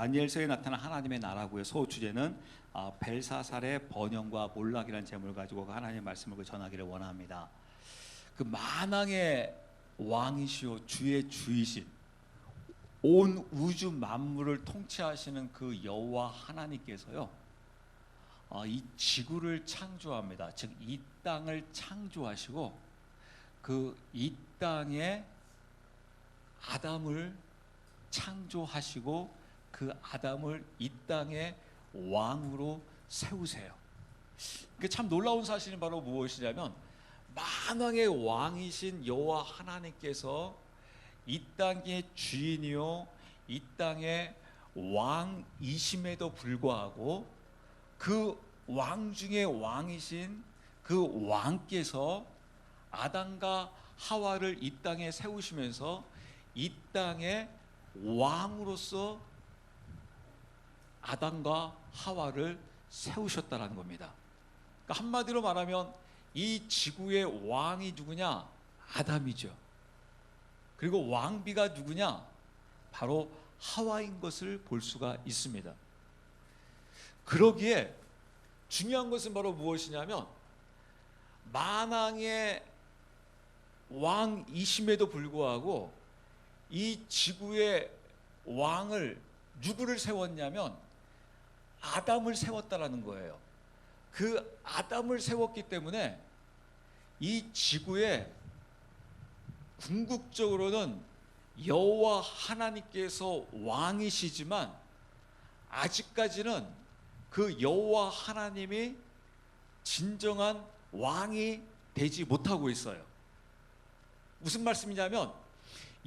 다니엘서에 나타난 하나님의 나라고요. 소주제는 벨사살의 번영과 몰락이라는 제목을 가지고 하나님의 말씀을 전하기를 원합니다. 그 만왕의 왕이시오 주의 주이신 온 우주 만물을 통치하시는 그 여호와 하나님께서요, 이 지구를 창조합니다. 즉 이 땅을 창조하시고 그 이 땅에 아담을 창조하시고 그 아담을 이 땅의 왕으로 세우세요. 그 참 놀라운 사실은 바로 무엇이냐면 만왕의 왕이신 여호와 하나님께서 이 땅의 주인이요 이 땅의 왕이심에도 불구하고 그 왕 중에 왕이신 그 왕께서 아담과 하와를 이 땅에 세우시면서 이 땅의 왕으로서 아담과 하와를 세우셨다는 겁니다. 그러니까 한마디로 말하면 이 지구의 왕이 누구냐? 아담이죠. 그리고 왕비가 누구냐? 바로 하와인 것을 볼 수가 있습니다. 그러기에 중요한 것은 바로 무엇이냐면 만왕의 왕이심에도 불구하고 이 지구의 왕을 누구를 세웠냐면 아담을 세웠다라는 거예요. 그 아담을 세웠기 때문에 이 지구에 궁극적으로는 여호와 하나님께서 왕이시지만 아직까지는 그 여호와 하나님이 진정한 왕이 되지 못하고 있어요. 무슨 말씀이냐면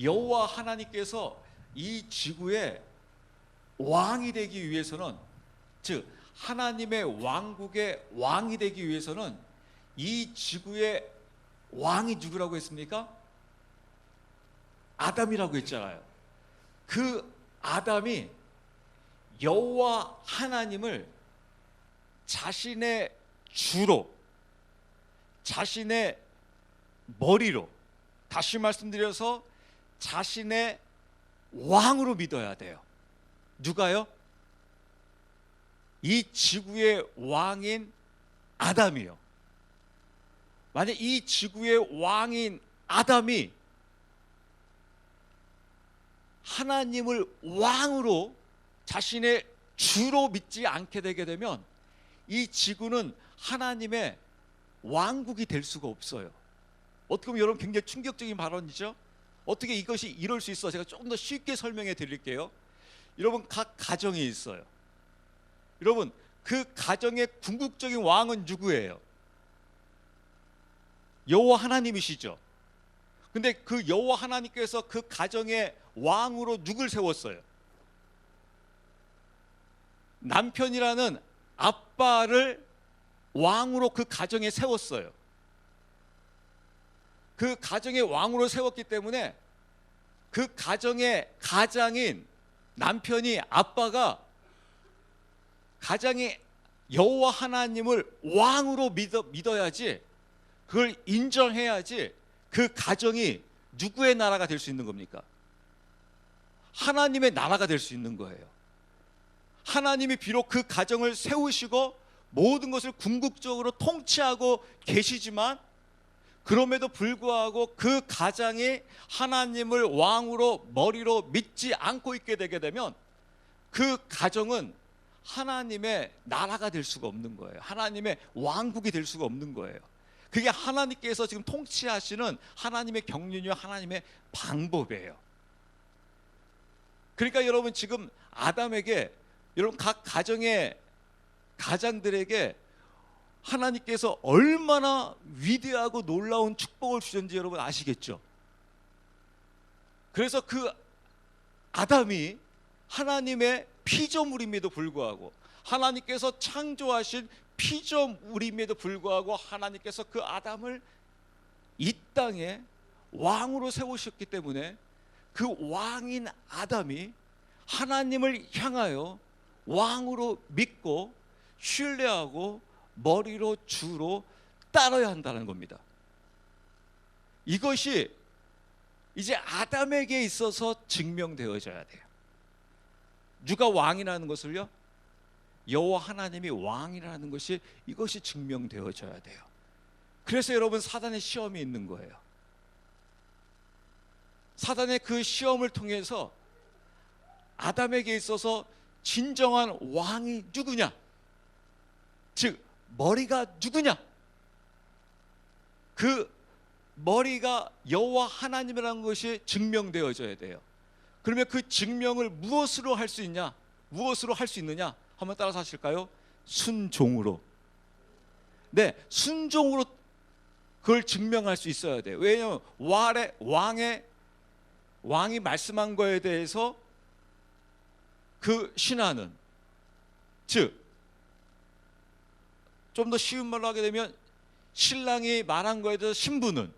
여호와 하나님께서 이 지구에 왕이 되기 위해서는, 즉 하나님의 왕국의 왕이 되기 위해서는 이 지구의 왕이 누구라고 했습니까? 아담이라고 했잖아요. 그 아담이 여호와 하나님을 자신의 주로, 자신의 머리로, 다시 말씀드려서 자신의 왕으로 믿어야 돼요. 누가요? 이 지구의 왕인 아담이요. 만약 이 지구의 왕인 아담이 하나님을 왕으로 자신의 주로 믿지 않게 되게 되면 이 지구는 하나님의 왕국이 될 수가 없어요. 어떻게 보면 여러분 굉장히 충격적인 발언이죠. 어떻게 이것이 이럴 수 있어? 제가 조금 더 쉽게 설명해 드릴게요. 여러분 각 가정에 있어요. 여러분 그 가정의 궁극적인 왕은 누구예요? 여호와 하나님이시죠. 근데 그 여호와 하나님께서 그 가정의 왕으로 누굴 세웠어요? 남편이라는 아빠를 왕으로 그 가정에 세웠어요. 그 가정의 왕으로 세웠기 때문에 그 가정의 가장인 남편이, 아빠가 가장이 여호와 하나님을 왕으로 믿어야지, 그걸 인정해야지 그 가정이 누구의 나라가 될 수 있는 겁니까? 하나님의 나라가 될 수 있는 거예요. 하나님이 비록 그 가정을 세우시고 모든 것을 궁극적으로 통치하고 계시지만 그럼에도 불구하고 그 가장이 하나님을 왕으로 머리로 믿지 않고 있게 되게 되면 그 가정은 하나님의 나라가 될 수가 없는 거예요. 하나님의 왕국이 될 수가 없는 거예요. 그게 하나님께서 지금 통치하시는 하나님의 경륜이요 하나님의 방법이에요. 그러니까 여러분 지금 아담에게, 여러분 각 가정의 가장들에게 하나님께서 얼마나 위대하고 놀라운 축복을 주셨는지 여러분 아시겠죠? 그래서 그 아담이 하나님의 피조물임에도 불구하고, 하나님께서 창조하신 피조물임에도 불구하고 하나님께서 그 아담을 이 땅에 왕으로 세우셨기 때문에 그 왕인 아담이 하나님을 향하여 왕으로 믿고 신뢰하고 머리로 주로 따라야 한다는 겁니다. 이것이 이제 아담에게 있어서 증명되어져야 돼요. 누가 왕이라는 것을요? 여호와 하나님이 왕이라는 것이, 이것이 증명되어져야 돼요. 그래서 여러분, 사단의 시험이 있는 거예요. 사단의 그 시험을 통해서 아담에게 있어서 진정한 왕이 누구냐, 즉 머리가 누구냐, 그 머리가 여호와 하나님이라는 것이 증명되어져야 돼요. 그러면 그 증명을 무엇으로 할 수 있냐, 무엇으로 할 수 있느냐, 한번 따라서 하실까요? 순종으로. 네, 순종으로 그걸 증명할 수 있어야 돼요. 왜냐하면 왕이 말씀한 거에 대해서 그 신하는, 즉 좀 더 쉬운 말로 하게 되면 신랑이 말한 거에 대해서 신부는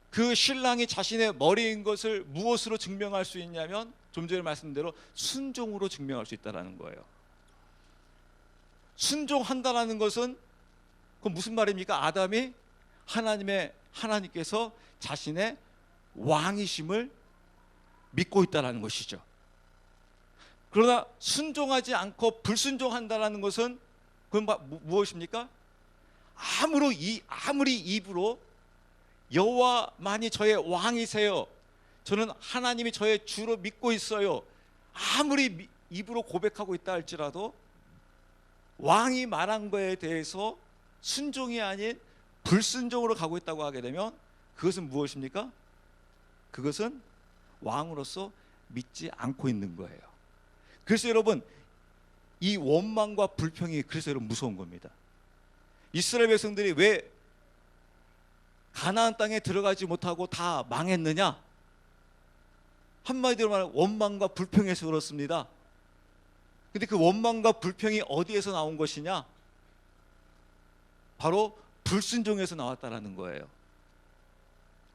그 신랑이 자신의 머리인 것을 무엇으로 증명할 수 있냐면, 좀 전에 말씀대로 순종으로 증명할 수 있다는 거예요. 순종한다라는 것은 그건 무슨 말입니까? 아담이 하나님께서 자신의 왕이심을 믿고 있다는 것이죠. 그러나 순종하지 않고 불순종한다는 것은 그건 무엇입니까? 아무리 입으로 여호와만이 저의 왕이세요, 저는 하나님이 저의 주로 믿고 있어요, 아무리 입으로 고백하고 있다 할지라도 왕이 말한 거에 대해서 순종이 아닌 불순종으로 가고 있다고 하게 되면 그것은 무엇입니까? 그것은 왕으로서 믿지 않고 있는 거예요. 그래서 여러분, 이 원망과 불평이 그래서 여러분 무서운 겁니다. 이스라엘 백성들이 왜 가나안 땅에 들어가지 못하고 다 망했느냐? 한마디로 말하면 원망과 불평에서 그렇습니다. 근데 그 원망과 불평이 어디에서 나온 것이냐? 바로 불순종에서 나왔다라는 거예요.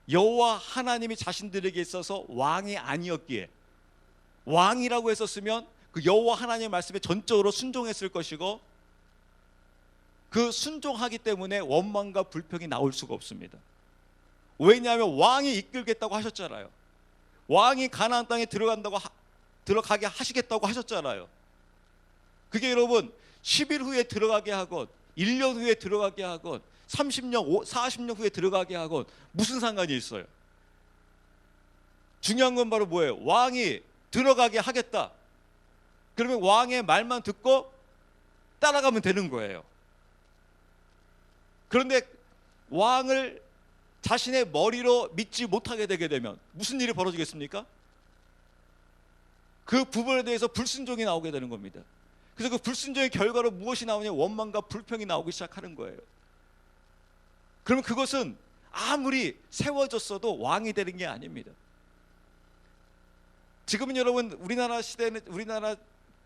여호와 하나님이 자신들에게 있어서 왕이 아니었기에, 왕이라고 했었으면 그 여호와 하나님의 말씀에 전적으로 순종했을 것이고, 그 순종하기 때문에 원망과 불평이 나올 수가 없습니다. 왜냐하면 왕이 이끌겠다고 하셨잖아요. 왕이 가나안 땅에 들어가게 하시겠다고 하셨잖아요. 그게 여러분 10일 후에 들어가게 하건 1년 후에 들어가게 하건 30년, 40년 후에 들어가게 하건 무슨 상관이 있어요? 중요한 건 바로 뭐예요? 왕이 들어가게 하겠다. 그러면 왕의 말만 듣고 따라가면 되는 거예요. 그런데 왕을 자신의 머리로 믿지 못하게 되게 되면 무슨 일이 벌어지겠습니까? 그 부분에 대해서 불순종이 나오게 되는 겁니다. 그래서 그 불순종의 결과로 무엇이 나오냐? 원망과 불평이 나오기 시작하는 거예요. 그러면 그것은 아무리 세워졌어도 왕이 되는 게 아닙니다. 지금은 여러분, 우리나라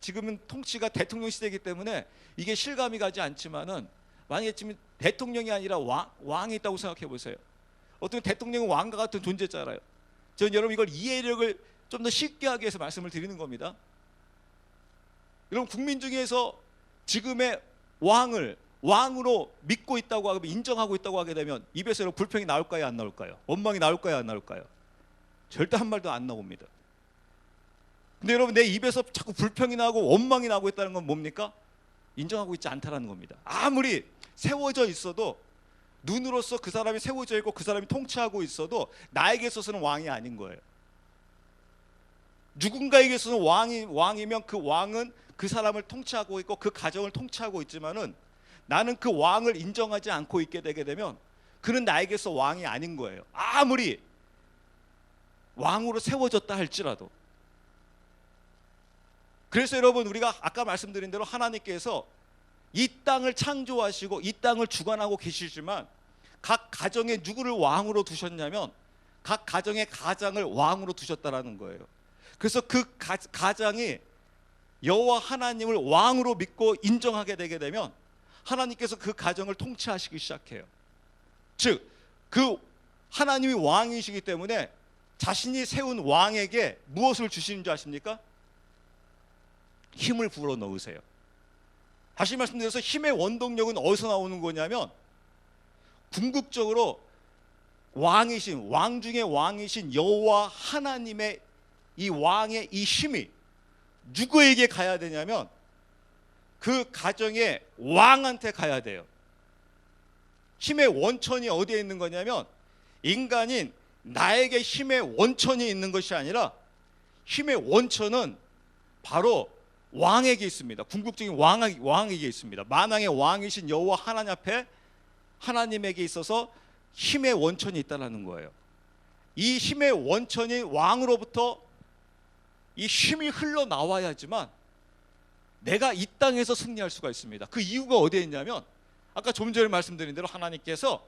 지금은 통치가 대통령 시대이기 때문에 이게 실감이 가지 않지만은, 만약에 지금 대통령이 아니라 왕이 있다고 생각해 보세요. 어떤 대통령은 왕과 같은 존재잖아요. 저는 여러분 이걸 이해력을 좀 더 쉽게 하기 위해서 말씀을 드리는 겁니다. 여러분, 국민 중에서 지금의 왕으로 믿고 있다고 하고 인정하고 있다고 하게 되면 입에서 여러분 불평이 나올까요, 안 나올까요? 원망이 나올까요, 안 나올까요? 절대 한 말도 안 나옵니다. 근데 여러분, 내 입에서 자꾸 불평이 나고 원망이 나고 있다는 건 뭡니까? 인정하고 있지 않다는 겁니다. 아무리 세워져 있어도, 눈으로서 그 사람이 세워져 있고 그 사람이 통치하고 있어도 나에게 있어서는 왕이 아닌 거예요. 누군가에게 있어서는 왕이면 그 왕은 그 사람을 통치하고 있고 그 가정을 통치하고 있지만은, 나는 그 왕을 인정하지 않고 있게 되게 되면 그는 나에게서 왕이 아닌 거예요. 아무리 왕으로 세워졌다 할지라도. 그래서 여러분, 우리가 아까 말씀드린 대로 하나님께서 이 땅을 창조하시고 이 땅을 주관하고 계시지만 각 가정에 누구를 왕으로 두셨냐면 각 가정의 가장을 왕으로 두셨다라는 거예요. 그래서 그 가장이 여호와 하나님을 왕으로 믿고 인정하게 되게 되면 하나님께서 그 가정을 통치하시기 시작해요. 즉, 그 하나님이 왕이시기 때문에 자신이 세운 왕에게 무엇을 주시는 줄 아십니까? 힘을 불어 넣으세요. 다시 말씀드려서 힘의 원동력은 어디서 나오는 거냐면, 궁극적으로 왕 중의 왕이신 여호와 하나님의 이 왕의 이 힘이 누구에게 가야 되냐면 그 가정의 왕한테 가야 돼요. 힘의 원천이 어디에 있는 거냐면 인간인 나에게 힘의 원천이 있는 것이 아니라 힘의 원천은 바로 왕에게 있습니다. 궁극적인 왕에게 있습니다. 만왕의 왕이신 여호와 하나님 앞에 하나님에게 있어서 힘의 원천이 있다는 거예요. 이 힘의 원천이 왕으로부터 이 힘이 흘러나와야지만 내가 이 땅에서 승리할 수가 있습니다. 그 이유가 어디에 있냐면 아까 좀 전에 말씀드린 대로 하나님께서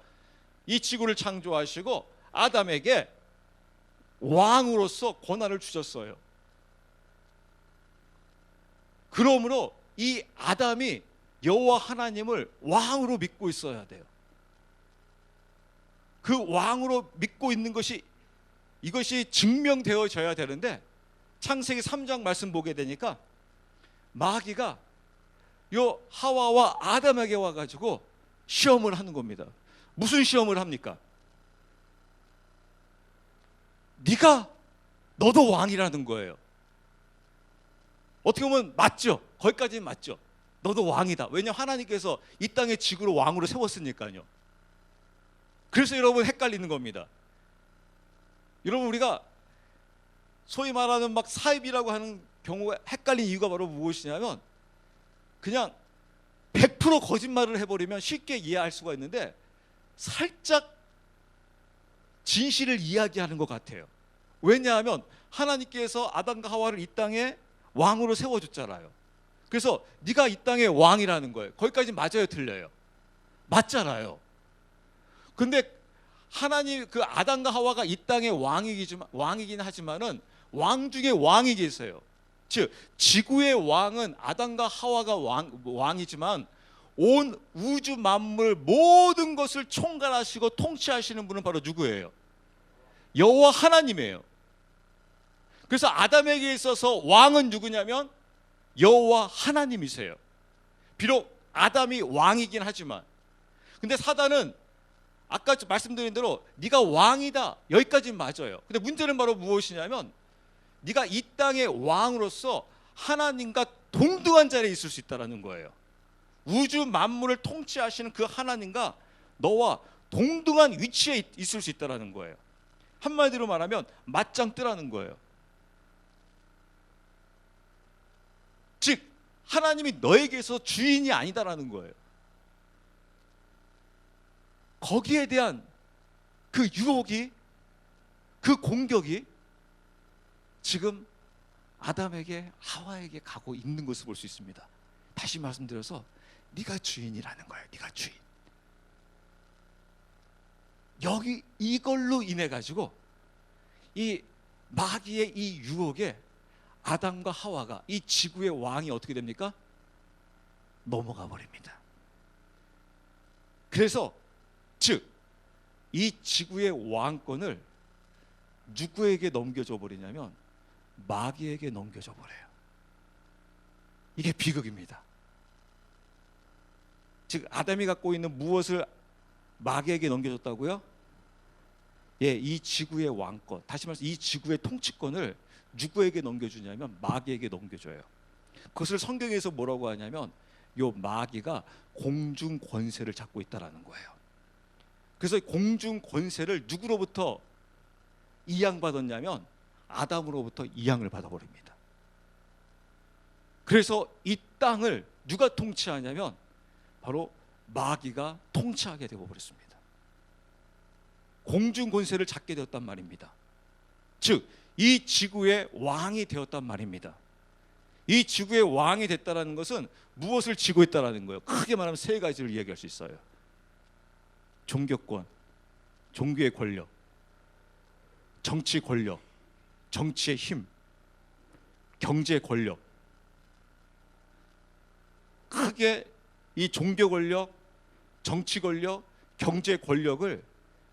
이 지구를 창조하시고 아담에게 왕으로서 권한을 주셨어요. 그러므로 이 아담이 여호와 하나님을 왕으로 믿고 있어야 돼요. 그 왕으로 믿고 있는 것이 이것이 증명되어져야 되는데 창세기 3장 말씀 보게 되니까 마귀가 요 하와와 아담에게 와가지고 시험을 하는 겁니다. 무슨 시험을 합니까? 너도 왕이라는 거예요. 어떻게 보면 맞죠. 거기까지는 맞죠. 너도 왕이다. 왜냐하면 하나님께서 이 땅의 지구를 왕으로 세웠으니까요. 그래서 여러분 헷갈리는 겁니다. 여러분 우리가 소위 말하는 막 사입이라고 하는 경우가 헷갈린 이유가 바로 무엇이냐면 그냥 100% 거짓말을 해버리면 쉽게 이해할 수가 있는데 살짝 진실을 이야기하는 것 같아요. 왜냐하면 하나님께서 아담과 하와를 이 땅에 왕으로 세워줬잖아요. 그래서 네가 이 땅의 왕이라는 거예요. 거기까지 맞아요, 틀려요? 맞잖아요. 근데 하나님 그 아담과 하와가 이 땅의 왕이긴 하지만은 왕 중에 왕이 계세요. 즉 지구의 왕은 아담과 하와가 왕이지만 온 우주 만물 모든 것을 총괄하시고 통치하시는 분은 바로 누구예요? 여호와 하나님이에요. 그래서 아담에게 있어서 왕은 누구냐면 여호와 하나님이세요. 비록 아담이 왕이긴 하지만 근데 사단은 아까 말씀드린 대로 네가 왕이다 여기까지는 맞아요. 근데 문제는 바로 무엇이냐면 네가 이 땅의 왕으로서 하나님과 동등한 자리에 있을 수 있다는 거예요. 우주 만물을 통치하시는 그 하나님과 너와 동등한 위치에 있을 수 있다는 거예요. 한마디로 말하면 맞짱 뜨라는 거예요. 즉 하나님이 너에게서 주인이 아니다라는 거예요. 거기에 대한 그 유혹이 그 공격이 지금 아담에게 하와에게 가고 있는 것을 볼 수 있습니다. 다시 말씀드려서 네가 주인이라는 거예요. 네가 주인. 여기 이걸로 인해 가지고 이 마귀의 이 유혹에 아담과 하와가 이 지구의 왕이 어떻게 됩니까? 넘어가 버립니다. 그래서 즉 이 지구의 왕권을 누구에게 넘겨줘 버리냐면 마귀에게 넘겨줘 버려요. 이게 비극입니다. 즉 아담이 갖고 있는 무엇을 마귀에게 넘겨줬다고요? 예, 이 지구의 왕권, 다시 말해서 이 지구의 통치권을 누구에게 넘겨주냐면 마귀에게 넘겨줘요. 그것을 성경에서 뭐라고 하냐면 요 마귀가 공중 권세를 잡고 있다라는 거예요. 그래서 공중 권세를 누구로부터 이양받았냐면 아담으로부터 이양을 받아버립니다. 그래서 이 땅을 누가 통치하냐면 바로 마귀가 통치하게 되어버렸습니다. 공중 권세를 잡게 되었단 말입니다. 즉 이 지구의 왕이 되었단 말입니다. 이 지구의 왕이 됐다는 것은 무엇을 쥐고 있다는 거예요? 크게 말하면 세 가지를 이야기할 수 있어요. 종교권, 종교의 권력, 정치 권력, 정치의 힘, 경제 권력. 크게 이 종교 권력, 정치 권력, 경제 권력을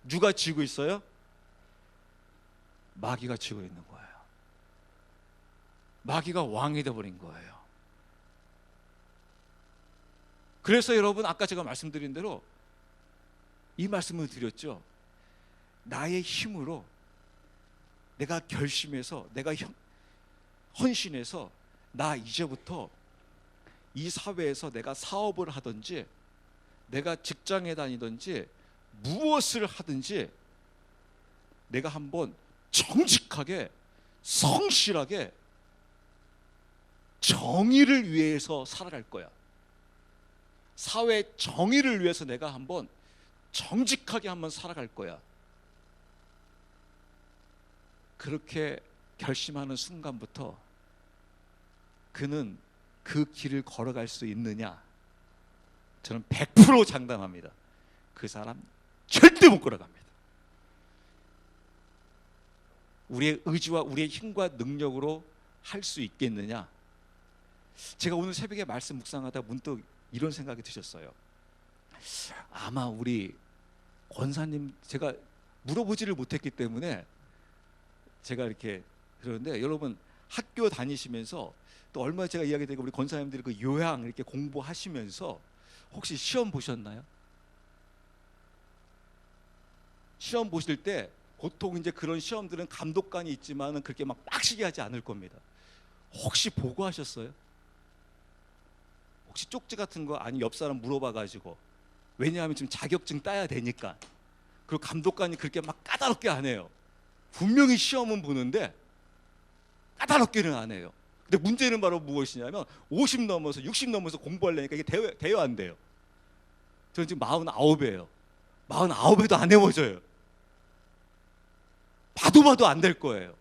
누가 쥐고 있어요? 마귀가 쥐고 있는 거예요. 마귀가 왕이 되어버린 거예요. 그래서 여러분 아까 제가 말씀드린 대로 이 말씀을 드렸죠. 나의 힘으로 내가 결심해서 내가 헌신해서 나 이제부터 이 사회에서 내가 사업을 하든지 내가 직장에 다니든지 무엇을 하든지 내가 한번 정직하게 성실하게 정의를 위해서 살아갈 거야. 사회 정의를 위해서 내가 한번 정직하게 한번 살아갈 거야. 그렇게 결심하는 순간부터 그는 그 길을 걸어갈 수 있느냐? 저는 100% 장담합니다. 그 사람 절대 못 걸어갑니다. 우리의 의지와 우리의 힘과 능력으로 할 수 있겠느냐? 제가 오늘 새벽에 말씀 묵상하다 문득 이런 생각이 드셨어요. 아마 우리 권사님, 제가 물어보지를 못했기 때문에 제가 이렇게 그러는데, 여러분 학교 다니시면서 또 얼마 제가 이야기 드리고 우리 권사님들이 그 요양 이렇게 공부하시면서 혹시 시험 보셨나요? 시험 보실 때 보통 이제 그런 시험들은 감독관이 있지만은 그렇게 막 빡시게 하지 않을 겁니다. 혹시 보고하셨어요? 혹시 쪽지 같은 거 아니 옆 사람 물어봐가지고, 왜냐하면 지금 자격증 따야 되니까. 그리고 감독관이 그렇게 막 까다롭게 안 해요. 분명히 시험은 보는데 까다롭게는 안 해요. 근데 문제는 바로 무엇이냐면 50 넘어서 60 넘어서 공부하려니까 이게 돼요 안 돼요? 저는 지금 49이에요. 49에도 안 외워져요. 봐도 안 될 거예요.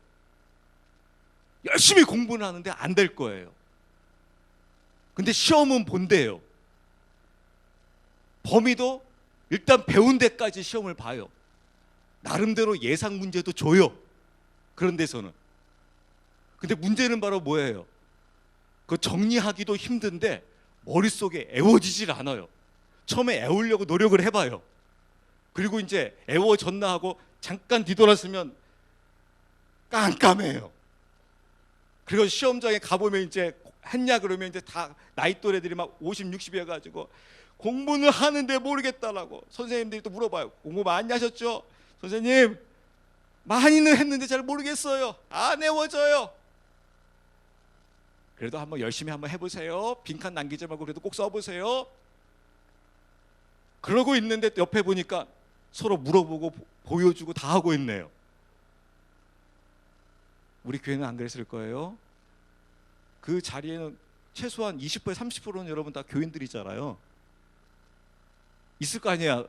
열심히 공부는 하는데 안 될 거예요. 근데 시험은 본대요. 범위도 일단 배운 데까지 시험을 봐요. 나름대로 예상 문제도 줘요. 그런 데서는. 근데 문제는 바로 뭐예요? 그 정리하기도 힘든데 머릿속에 애워지질 않아요. 처음에 애우려고 노력을 해봐요. 그리고 이제 애워졌나 하고 잠깐 뒤돌았으면 깜깜해요. 그리고 시험장에 가보면 이제 했냐 그러면 이제 다 나이 또래들이 막 50, 60이 가지고 공부는 하는데 모르겠다라고 선생님들이 또 물어봐요. 공부 많이 하셨죠? 선생님 많이는 했는데 잘 모르겠어요. 안 외워져요. 그래도 한번 열심히 한번 해보세요. 빈칸 남기지 말고 그래도 꼭 써보세요. 그러고 있는데 옆에 보니까 서로 물어보고 보여주고 다 하고 있네요. 우리 교회는 안 그랬을 거예요. 그 자리에는 최소한 20%, 30%는 여러분 다 교인들이잖아요. 있을 거 아니야.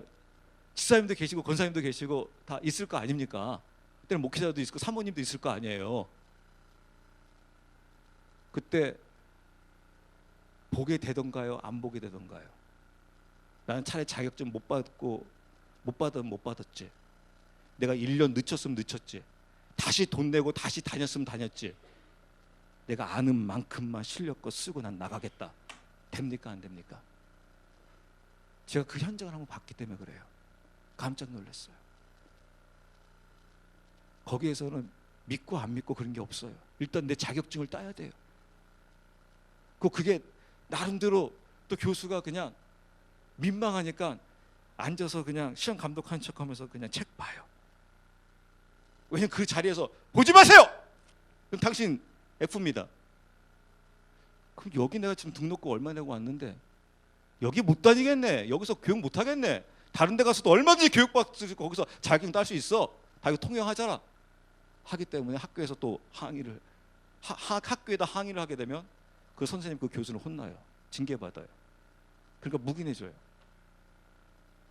집사님도 계시고 권사님도 계시고 다 있을 거 아닙니까? 그때는 목회자도 있고 사모님도 있을 거 아니에요. 그때 보게 되던가요? 안 보게 되던가요? 나는 차라리 자격증 못 받으면 못 받았지. 내가 1년 늦췄으면 늦췄지. 다시 돈 내고 다시 다녔으면 다녔지. 내가 아는 만큼만 실력껏 쓰고 난 나가겠다. 됩니까? 안 됩니까? 제가 그 현장을 한번 봤기 때문에 그래요. 깜짝 놀랐어요. 거기에서는 믿고 안 믿고 그런 게 없어요. 일단 내 자격증을 따야 돼요. 그게 나름대로 또 교수가 그냥 민망하니까 앉아서 그냥 시험 감독한 척하면서 그냥 책 봐요. 왜냐면 그 자리에서 보지 마세요! 그럼 당신 F입니다. 그럼 여기 내가 지금 등록금 얼마 내고 왔는데 여기 못 다니겠네. 여기서 교육 못 하겠네. 다른 데 가서도 얼마든지 교육받고 거기서 자격증 딸 수 있어. 다 이거 통용하잖아. 하기 때문에 학교에서 또 항의를 학교에다 항의를 하게 되면 그 선생님 그 교수는 혼나요. 징계받아요. 그러니까 묵인해줘요.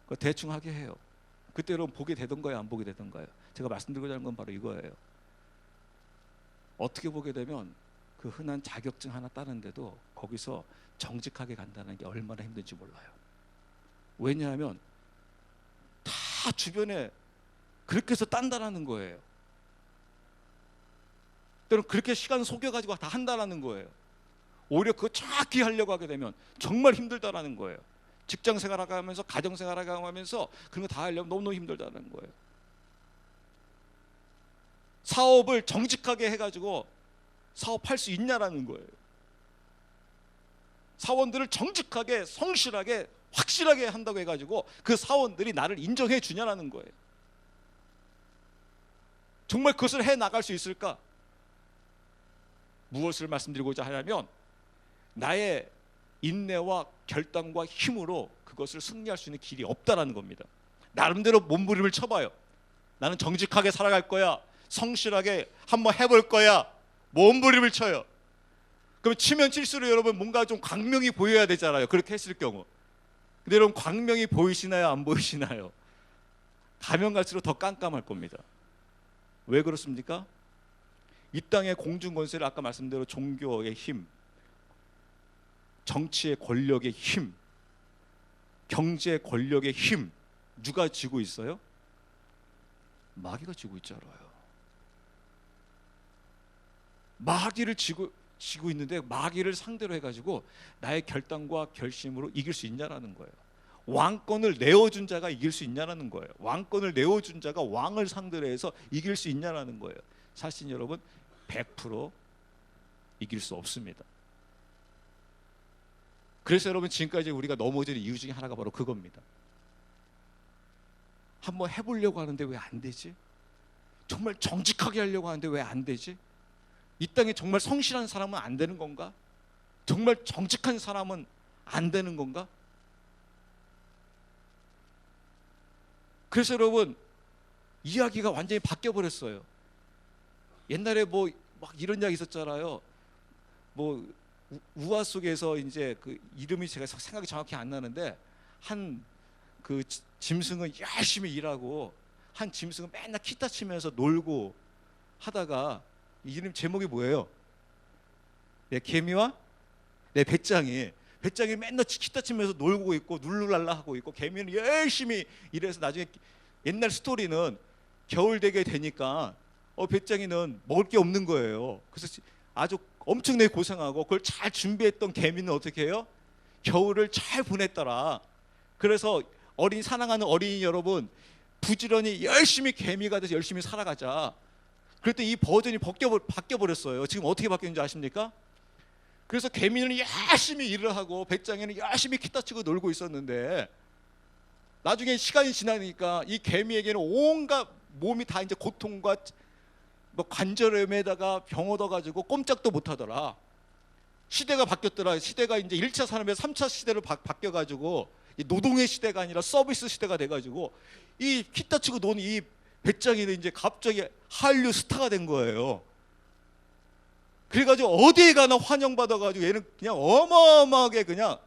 그러니까 대충 하게 해요. 그때로 보게 되던가요? 안 보게 되던가요? 제가 말씀드리고자 하는 건 바로 이거예요. 어떻게 보게 되면 그 흔한 자격증 하나 따는데도 거기서 정직하게 간다는 게 얼마나 힘든지 몰라요. 왜냐하면 다 주변에 그렇게 해서 딴다라는 거예요. 때로는 그렇게 시간 속여가지고 다 한다라는 거예요. 오히려 그거 정확히 하려고 하게 되면 정말 힘들다라는 거예요. 직장 생활하면서 가정 생활하면서 그런 거 다 하려면 너무너무 힘들다는 거예요. 사업을 정직하게 해가지고 사업할 수 있냐라는 거예요. 사원들을 정직하게 성실하게 확실하게 한다고 해가지고 그 사원들이 나를 인정해 주냐라는 거예요. 정말 그것을 해 나갈 수 있을까? 무엇을 말씀드리고자 하냐면 나의 인내와 결단과 힘으로 그것을 승리할 수 있는 길이 없다라는 겁니다. 나름대로 몸부림을 쳐봐요. 나는 정직하게 살아갈 거야, 성실하게 한번 해볼 거야, 몸부림을 쳐요. 그럼 치면 칠수록 여러분 뭔가 좀 광명이 보여야 되잖아요. 그렇게 했을 경우. 근데 여러분 광명이 보이시나요, 안 보이시나요? 가면 갈수록 더 깜깜할 겁니다. 왜 그렇습니까? 이 땅의 공중 권세를 아까 말씀대로 종교의 힘, 정치의 권력의 힘, 경제 권력의 힘, 누가 쥐고 있어요? 마귀가 쥐고 있잖아요. 마귀를 쥐고 있는데 마귀를 상대로 해가지고 나의 결단과 결심으로 이길 수 있냐라는 거예요. 왕권을 내어준 자가 이길 수 있냐라는 거예요. 왕권을 내어준 자가 왕을 상대로 해서 이길 수 있냐라는 거예요. 사실 여러분 100% 이길 수 없습니다. 그래서 여러분 지금까지 우리가 넘어지는 이유 중에 하나가 바로 그겁니다. 한번 해보려고 하는데 왜 안 되지? 정말 정직하게 하려고 하는데 왜 안 되지? 이 땅에 정말 성실한 사람은 안 되는 건가? 정말 정직한 사람은 안 되는 건가? 그래서 여러분 이야기가 완전히 바뀌어 버렸어요. 옛날에 뭐 막 이런 이야기 있었잖아요. 뭐 우화 속에서 이제 그 이름이 제가 생각이 정확히 안 나는데 한 그 짐승은 열심히 일하고 한 짐승은 맨날 기타 치면서 놀고 하다가 이름 제목이 뭐예요? 네, 개미와 배짱이 맨날 기타 치면서 놀고 있고 룰루랄라 하고 있고 개미는 열심히 일해서 나중에 옛날 스토리는 겨울 되게 되니까 배짱이는 먹을 게 없는 거예요. 그래서 아주 엄청나게 고생하고 그걸 잘 준비했던 개미는 어떻게 해요? 겨울을 잘 보냈더라. 그래서 사랑하는 어린이 여러분, 부지런히 열심히 개미가 돼서 열심히 살아가자. 그랬더니 이 버전이 바뀌어 버렸어요. 지금 어떻게 바뀌었는지 아십니까? 그래서 개미는 열심히 일을 하고 배짱이는 열심히 기타 치고 놀고 있었는데 나중에 시간이 지나니까 이 개미에게는 온갖 몸이 다 이제 고통과 뭐 관절염에다가 병 얻어가지고 꼼짝도 못하더라. 시대가 바뀌었더라. 시대가 이제 1차 산업에서 3차 시대로 바뀌어가지고 노동의 시대가 아니라 서비스 시대가 돼가지고 이 기타 치고 노는 이 배짱이는 이제 갑자기 한류 스타가 된 거예요. 그래가지고 어디에 가나 환영받아가지고 얘는 그냥 어마어마하게 그냥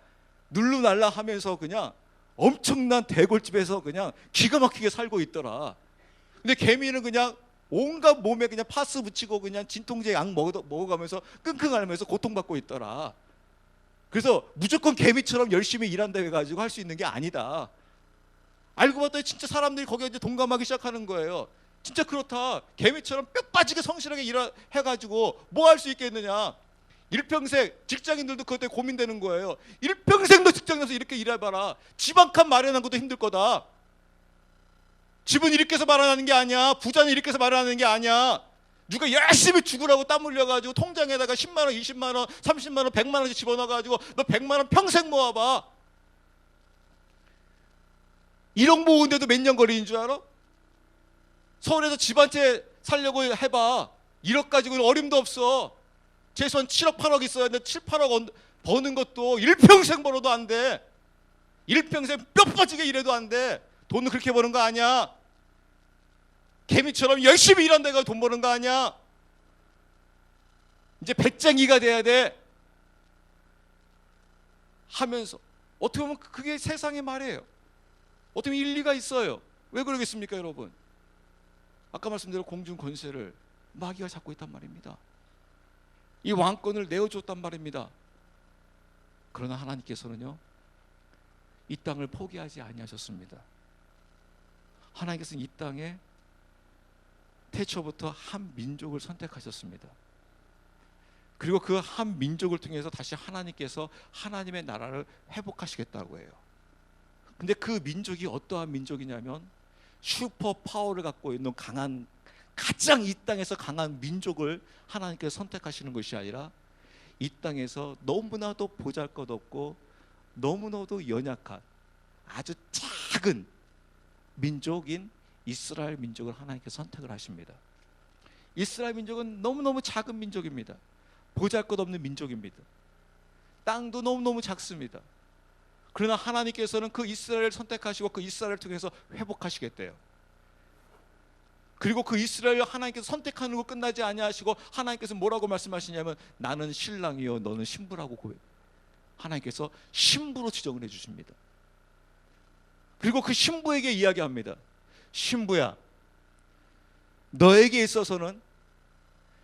눌루날라 하면서 그냥 엄청난 대골집에서 그냥 기가 막히게 살고 있더라. 근데 개미는 그냥 온갖 몸에 그냥 파스 붙이고 그냥 진통제 약 먹어가면서 끙끙 앓으면서 고통받고 있더라. 그래서 무조건 개미처럼 열심히 일한다 해가지고 할 수 있는 게 아니다. 알고 봤더니 진짜 사람들이 거기에 이제 동감하기 시작하는 거예요. 진짜 그렇다. 개미처럼 뼈 빠지게 성실하게 일해가지고 뭐 할 수 있겠느냐. 일평생 직장인들도 그것 때문에 고민되는 거예요. 일평생도 직장에서 이렇게 일해봐라. 집 한 칸 마련한 것도 힘들 거다. 집은 이렇게 해서 마련하는 게 아니야. 부자는 이렇게 해서 마련하는 게 아니야. 누가 열심히 죽으라고 땀 흘려가지고 통장에다가 10만 원, 20만 원, 30만 원, 100만 원씩 집어넣어가지고 너 100만 원 평생 모아봐. 1억 모으는데도 몇 년 걸리는 줄 알아? 서울에서 집 한 채 살려고 해봐. 1억 가지고는 어림도 없어. 최소한 7억, 8억 있어야 돼. 7, 8억 버는 것도 일평생 벌어도 안 돼. 일평생 뼈 빠지게 일해도 안 돼. 돈은 그렇게 버는 거 아니야. 개미처럼 열심히 일한다가 돈 버는 거 아니야. 이제 배짱이가 돼야 돼. 하면서 어떻게 보면 그게 세상의 말이에요. 어떻게 보면 일리가 있어요. 왜 그러겠습니까, 여러분? 아까 말씀드린 공중 권세를 마귀가 잡고 있단 말입니다. 이 왕권을 내어줬단 말입니다. 그러나 하나님께서는요, 이 땅을 포기하지 아니하셨습니다. 하나님께서는 이 땅에 태초부터 한 민족을 선택하셨습니다. 그리고 그 한 민족을 통해서 다시 하나님께서 하나님의 나라를 회복하시겠다고 해요. 근데 그 민족이 어떠한 민족이냐면 슈퍼 파워를 갖고 있는 강한, 가장 이 땅에서 강한 민족을 하나님께서 선택하시는 것이 아니라 이 땅에서 너무나도 보잘것없고 너무나도 연약한 아주 작은 민족인 이스라엘 민족을 하나님께서 선택을 하십니다. 이스라엘 민족은 너무너무 작은 민족입니다. 보잘것없는 민족입니다. 땅도 너무너무 작습니다. 그러나 하나님께서는 그 이스라엘을 선택하시고 그 이스라엘을 통해서 회복하시겠대요. 그리고 그 이스라엘을 하나님께서 선택하는 거 끝나지 아니하시고 하나님께서 뭐라고 말씀하시냐면 나는 신랑이요 너는 신부라고 하나님께서 신부로 지정을 해주십니다. 그리고 그 신부에게 이야기합니다. 신부야, 너에게 있어서는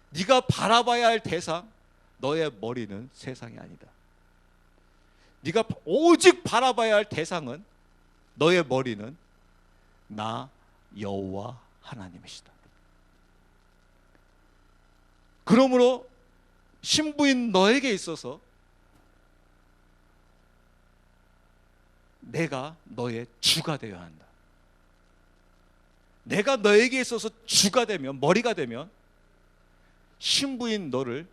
네가 바라봐야 할 대상, 너의 머리는 세상이 아니다. 네가 오직 바라봐야 할 대상은, 너의 머리는 나 여호와 하나님이시다. 그러므로 신부인 너에게 있어서 내가 너의 주가 되어야 한다. 내가 너에게 있어서 주가 되면, 머리가 되면 신부인 너를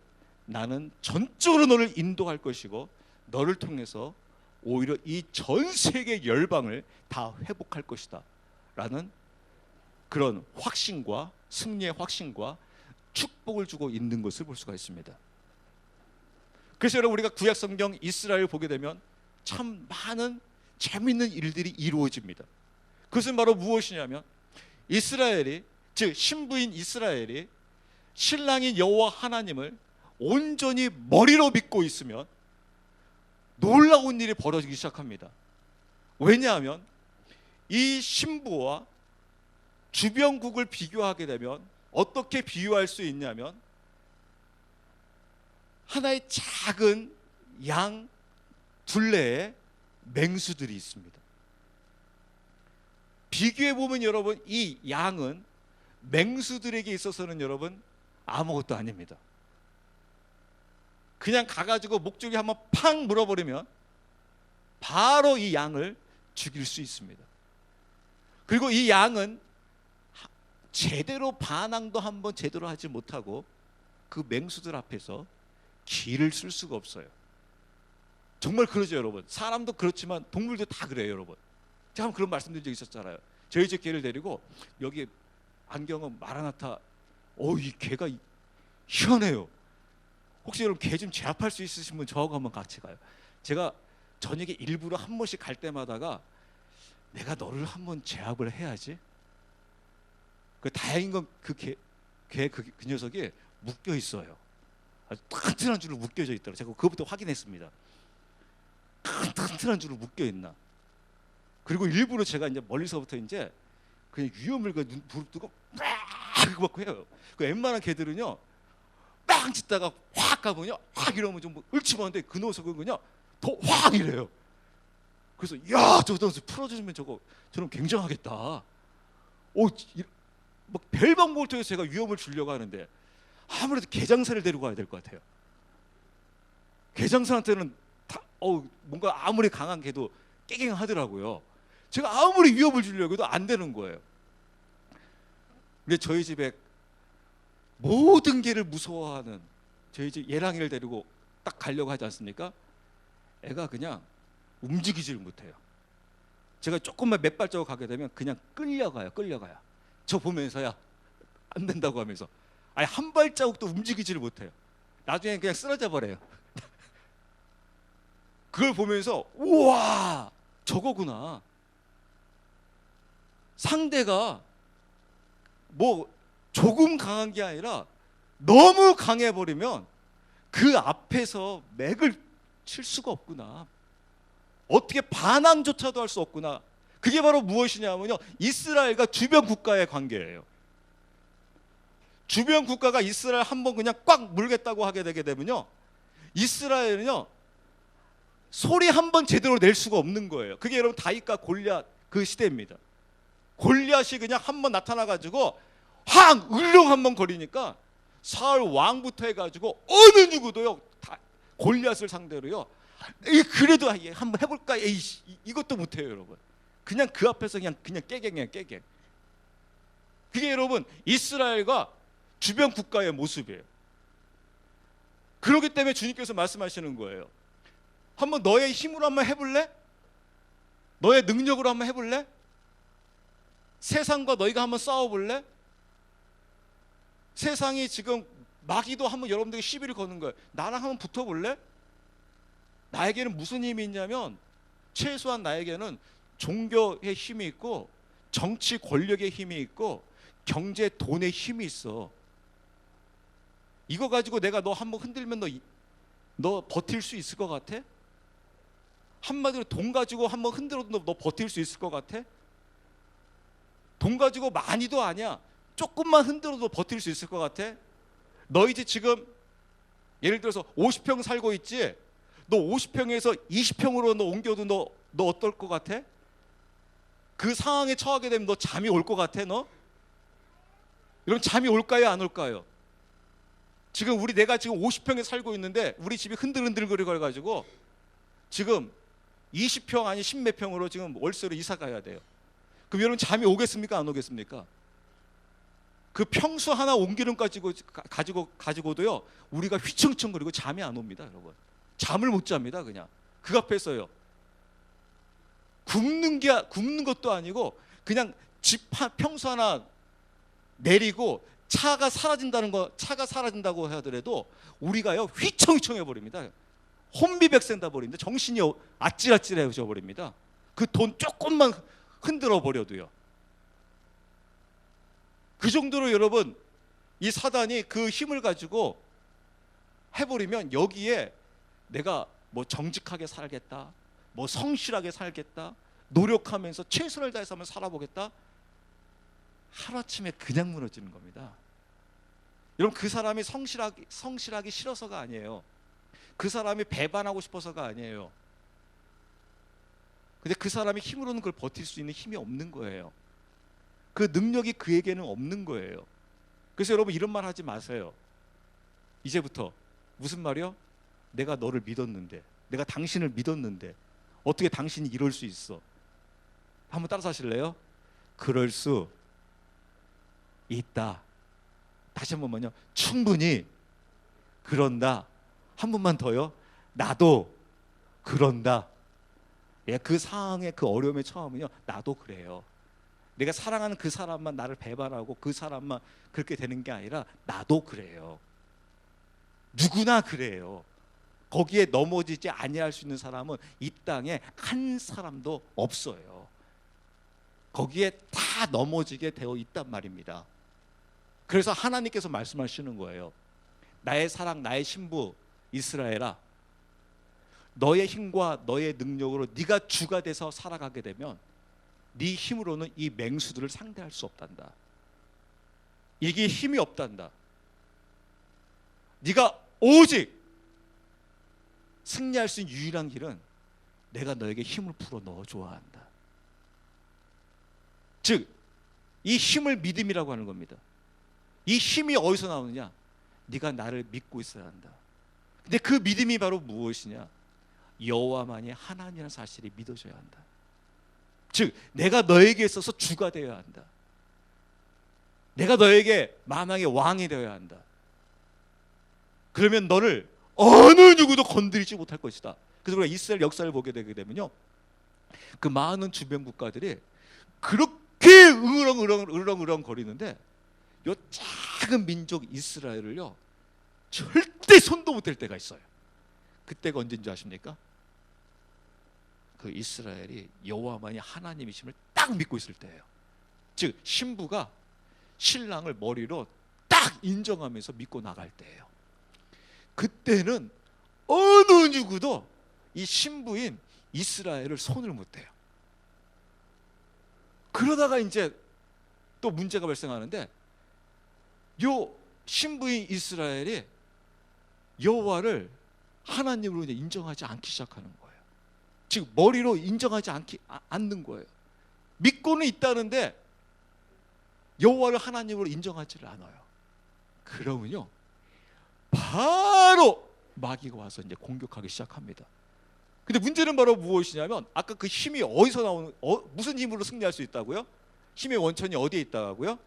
나는 전적으로 너를 인도할 것이고 너를 통해서 오히려 이 전 세계 열방을 다 회복할 것이다 라는 그런 확신과 승리의 확신과 축복을 주고 있는 것을 볼 수가 있습니다. 그래서 여러분, 우리가 구약 성경 이스라엘을 보게 되면 참 많은 재미있는 일들이 이루어집니다. 그것은 바로 무엇이냐면 이스라엘이, 즉 신부인 이스라엘이 신랑인 여호와 하나님을 온전히 머리로 믿고 있으면 놀라운 일이 벌어지기 시작합니다. 왜냐하면 이 신부와 주변국을 비교하게 되면 어떻게 비유할 수 있냐면 하나의 작은 양 둘레에 맹수들이 있습니다. 비교해 보면 여러분, 이 양은 맹수들에게 있어서는 여러분 아무것도 아닙니다. 그냥 가가지고 목줄기 한번 팍 물어버리면 바로 이 양을 죽일 수 있습니다. 그리고 이 양은 제대로 반항도 한번 제대로 하지 못하고 그 맹수들 앞에서 기를 쓸 수가 없어요. 정말 그러죠 여러분. 사람도 그렇지만 동물도 다 그래요 여러분. 제가 한번 그런 말씀드린 적 있었잖아요. 저희 집 개를 데리고 여기 안경은 마라나타, 이 개가 희한해요. 혹시 여러분 개 좀 제압할 수 있으신 분 저하고 한번 같이 가요. 제가 저녁에 일부러 한 번씩 갈 때마다가 내가 너를 한번 제압을 해야지. 그 다행인 건 그 녀석이 묶여 있어요. 아주 튼튼한 줄로 묶여져 있더라고요. 제가 그것부터 확인했습니다. 튼튼한 줄로 묶여 있나. 그리고 일부러 제가 이제 멀리서부터 이제 그냥 위험을 눈 부릅뜨고 막 해요. 그 웬만한 개들은요 빵 짖다가 확 가면요 확 이러면 좀 을치마는데 그 녀석은 그냥 더 확 이래요. 그래서 야 저 녀석 풀어주면 저는 굉장하겠다. 막 별 방법을 통해서 제가 위험을 주려고 하는데 아무래도 개장사를 데리고 가야 될 것 같아요. 개장사한테는 뭔가 아무리 강한 개도 깨갱하더라고요. 제가 아무리 위협을 주려고 해도 안 되는 거예요. 근데 저희 집에 모든 개를 무서워하는 저희 집 예랑이를 데리고 딱 가려고 하지 않습니까? 애가 그냥 움직이질 못해요. 제가 조금만 몇 발자국 가게 되면 그냥 끌려가요. 저 보면서야 안 된다고 하면서 아니 한 발자국도 움직이지를 못해요. 나중에 그냥 쓰러져 버려요. 그걸 보면서 우와 저거구나. 상대가 뭐 조금 강한 게 아니라 너무 강해버리면 그 앞에서 맥을 칠 수가 없구나. 어떻게 반항조차도 할 수 없구나. 그게 바로 무엇이냐면요 이스라엘과 주변 국가의 관계예요. 주변 국가가 이스라엘 한번 그냥 꽉 물겠다고 하게 되게 되면요 이스라엘은요 소리 한번 제대로 낼 수가 없는 거예요. 그게 여러분 다윗과 골리앗 그 시대입니다. 골리앗이 그냥 한번 나타나가지고 확 을렁 한번 거리니까 사울 왕부터 해가지고 어느 누구도요 다 골리앗을 상대로요 그래도 한번 해볼까 이것도 못해요 여러분. 그냥 그 앞에서 그냥 깨갱해요 깨갱. 그게 여러분 이스라엘과 주변 국가의 모습이에요. 그렇기 때문에 주님께서 말씀하시는 거예요. 한번 너의 힘으로 한번 해볼래? 너의 능력으로 한번 해볼래? 세상과 너희가 한번 싸워볼래? 세상이 지금 마귀도 한번 여러분들에게 시비를 거는 거예요. 나랑 한번 붙어볼래? 나에게는 무슨 힘이 있냐면 최소한 나에게는 종교의 힘이 있고 정치 권력의 힘이 있고 경제 돈의 힘이 있어. 이거 가지고 내가 너 한번 흔들면 너 버틸 수 있을 것 같아? 한마디로 돈 가지고 한번 흔들어도 너 버틸 수 있을 것 같아? 돈 가지고 많이도 아니야. 조금만 흔들어도 버틸 수 있을 것 같아? 너 이제 지금 예를 들어서 50평 살고 있지? 너 50평에서 20평으로 너 옮겨도 너 어떨 것 같아? 그 상황에 처하게 되면 너 잠이 올 것 같아 너? 여러분 잠이 올까요 안 올까요? 지금 내가 지금 50평에 살고 있는데 우리 집이 흔들흔들거려가지고 지금 20평 아니 10몇 평으로 지금 월세로 이사 가야 돼요. 그럼 여러분 잠이 오겠습니까 안 오겠습니까? 그 평수 하나 옮기는 가지고도요 우리가 휘청청거리고 잠이 안 옵니다 여러분. 잠을 못 잡니다 그냥. 그 앞에서요. 굶는 것도 아니고 그냥 평수 하나 내리고 차가 사라진다고 하더라도 우리가요 휘청휘청해 버립니다. 혼비백산다 버립니다. 정신이 아찔아찔해져 버립니다. 그 돈 조금만 흔들어 버려도요. 그 정도로 여러분 이 사단이 그 힘을 가지고 해버리면 여기에 내가 뭐 정직하게 살겠다, 뭐 성실하게 살겠다, 노력하면서 최선을 다해서 한번 살아보겠다, 하루아침에 그냥 무너지는 겁니다. 여러분 그 사람이 성실하기 싫어서가 아니에요. 그 사람이 배반하고 싶어서가 아니에요. 근데 그 사람이 힘으로는 그걸 버틸 수 있는 힘이 없는 거예요. 그 능력이 그에게는 없는 거예요. 그래서 여러분 이런 말 하지 마세요. 이제부터 무슨 말이요? 내가 너를 믿었는데, 내가 당신을 믿었는데 어떻게 당신이 이럴 수 있어? 한번 따라서 하실래요? 그럴 수 있다. 다시 한 번만요. 충분히 그런다. 한 번만 더요. 나도 그런다. 예, 그 상황에 그 어려움에 처하면요 나도 그래요. 내가 사랑하는 그 사람만 나를 배반하고 그 사람만 그렇게 되는 게 아니라 나도 그래요. 누구나 그래요. 거기에 넘어지지 아니할 수 있는 사람은 이 땅에 한 사람도 없어요. 거기에 다 넘어지게 되어 있단 말입니다. 그래서 하나님께서 말씀하시는 거예요. 나의 사랑, 나의 신부 이스라엘아, 너의 힘과 너의 능력으로 네가 주가 돼서 살아가게 되면 네 힘으로는 이 맹수들을 상대할 수 없단다. 이게 힘이 없단다. 네가 오직 승리할 수 있는 유일한 길은 내가 너에게 힘을 풀어 넣어줘야 한다. 즉, 이 힘을 믿음이라고 하는 겁니다. 이 힘이 어디서 나오느냐? 네가 나를 믿고 있어야 한다. 근데 그 믿음이 바로 무엇이냐? 여호와만이 하나님이라는 사실이 믿어져야 한다. 즉, 내가 너에게 있어서 주가 되어야 한다. 내가 너에게 만왕의 왕이 되어야 한다. 그러면 너를 어느 누구도 건드리지 못할 것이다. 그래서 우리가 이스라엘 역사를 보게 되게 되면요, 그 많은 주변 국가들이 그렇게 으렁으렁 거리는데 이 작은 민족 이스라엘을요 절대 손도 못 댈 때가 있어요. 그때가 언제인 줄 아십니까? 그 이스라엘이 여호와만이 하나님이심을 딱 믿고 있을 때예요. 즉 신부가 신랑을 머리로 딱 인정하면서 믿고 나갈 때예요. 그때는 어느 누구도 이 신부인 이스라엘을 손을 못 대요. 그러다가 이제 또 문제가 발생하는데, 요 신부인 이스라엘이 여호와를 하나님으로 이제 인정하지 않기 시작하는 거예요. 즉 머리로 인정하지 않는 거예요. 믿고는 있다는데 여호와를 하나님으로 인정하지를 않아요. 그러면요 바로 마귀가 와서 이제 공격하기 시작합니다. 근데 문제는 바로 무엇이냐면, 아까 그 힘이 어디서 나오는, 무슨 힘으로 승리할 수 있다고요? 힘의 원천이 어디에 있다고요?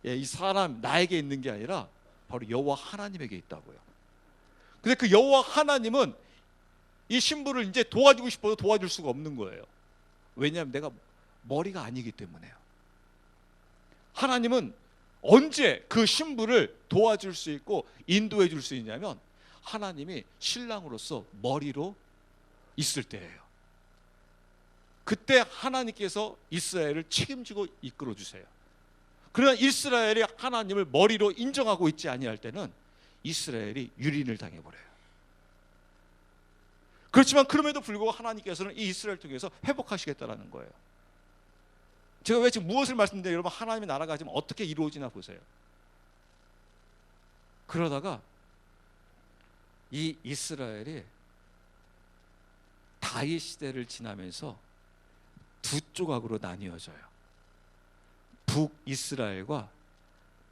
예, 이 사람 나에게 있는 게 아니라 바로 여호와 하나님에게 있다고요. 근데 그 여호와 하나님은 이 신부를 이제 도와주고 싶어도 도와줄 수가 없는 거예요. 왜냐하면 내가 머리가 아니기 때문에요. 하나님은 언제 그 신부를 도와줄 수 있고 인도해 줄 수 있냐면 하나님이 신랑으로서 머리로 있을 때예요. 그때 하나님께서 이스라엘을 책임지고 이끌어 주세요. 그러나 이스라엘이 하나님을 머리로 인정하고 있지 아니할 때는 이스라엘이 유린을 당해버려요. 그렇지만 그럼에도 불구하고 하나님께서는 이 이스라엘 통해서 회복하시겠다라는 거예요. 제가 왜 지금 무엇을 말씀드려요? 여러분, 하나님의 나라가 지금 어떻게 이루어지나 보세요. 그러다가 이 이스라엘이 다윗 시대를 지나면서 두 조각으로 나뉘어져요. 북이스라엘과